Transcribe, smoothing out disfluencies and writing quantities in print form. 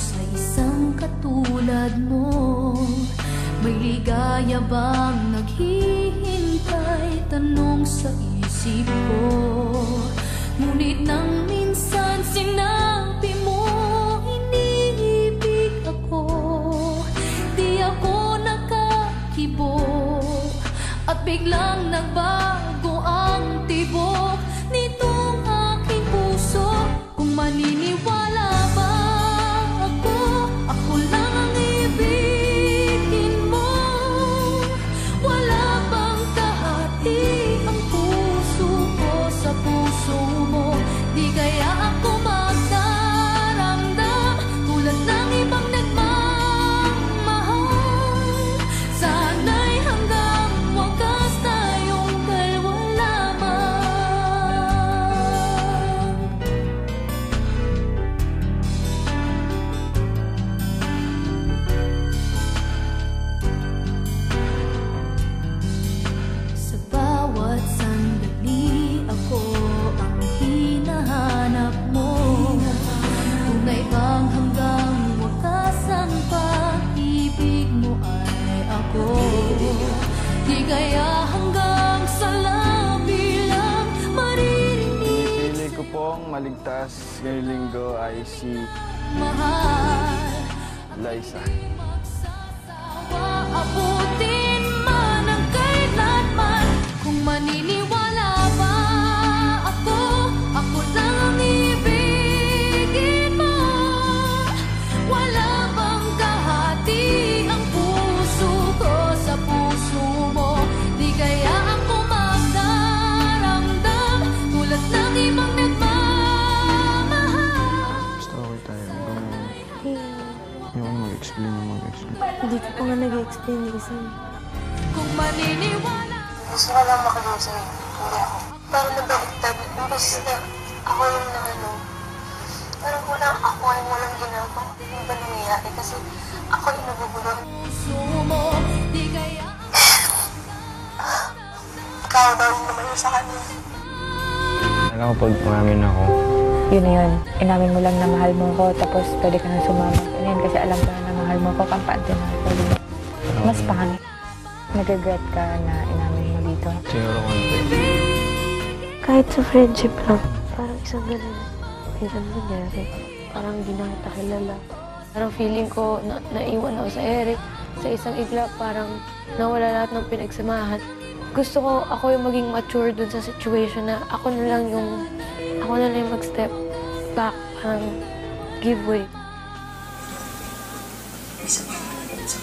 sa isang katulad mo? May ligaya bang naghihintay? Tanong sa isip ko. Ngunit nang minsan sinabi mo iniibig ako, di ako nakakibo at biglang nagbago ang tibok nitong aking puso. Kung maniniwala ba ako, ako lang ang ibigin mo. Wala bang kahati ang puso ko sa puso mo? Di kaya ako magdaramdam tulad ng ibang nagmamahal? Sana'y hanggang wakas tayong dalawa lamang. Sa bawat sandali ako ang hinahanap mo. Tunay bang hanggang wakas ang pag-ibig mo ay ako? Di kaya hanggang sa labi lang maririnig? Pili ko pong maligtas ngayong linggo ay si Mahal, Liza. magsasawa, abutin man ang kailanman. Kung maniniwala ba ako, ako lang ang ibigin mo. Wala bang kahati ang puso ko sa puso mo? Di kaya ako magdaramdam tulad ng ibang nagmamahal? Basta okay tayo. Yung mag-explain na mag-explain. Hindi ko pa nga nag-explain kasi Kung maniniwala gusto ko lang makinig sa'yo. Hindi ako. Parang nabaliktad. Imbes na ako yung naano. Parang ako ay walang ginagawa. Ano ba nangyayari? Kasi ako yung nabubulong. puso mo, di kaya Ikaw daw naman yung sa kanya. Alam ko pag umamin ako, Yun na yun. Inamin mo lang na mahal mo ko, tapos pwede ka na sumama. Ano yun, kasi alam ko na mahal mo ko, kampante na. Mas pangit. Nag-regret ka na inamin mo dito. siguro konti. Kahit sa friendship lang, parang isang ganun. Minsan nangyari. Parang di na kita kilala. Parang feeling ko naiwan ako sa Eric. Sa isang iglap, parang nawala lahat ng pinagsamahan. Gusto ko ako yung maging mature dun sa situation na ako na lang yung mag-step back, parang give way. Isa pa ako na sa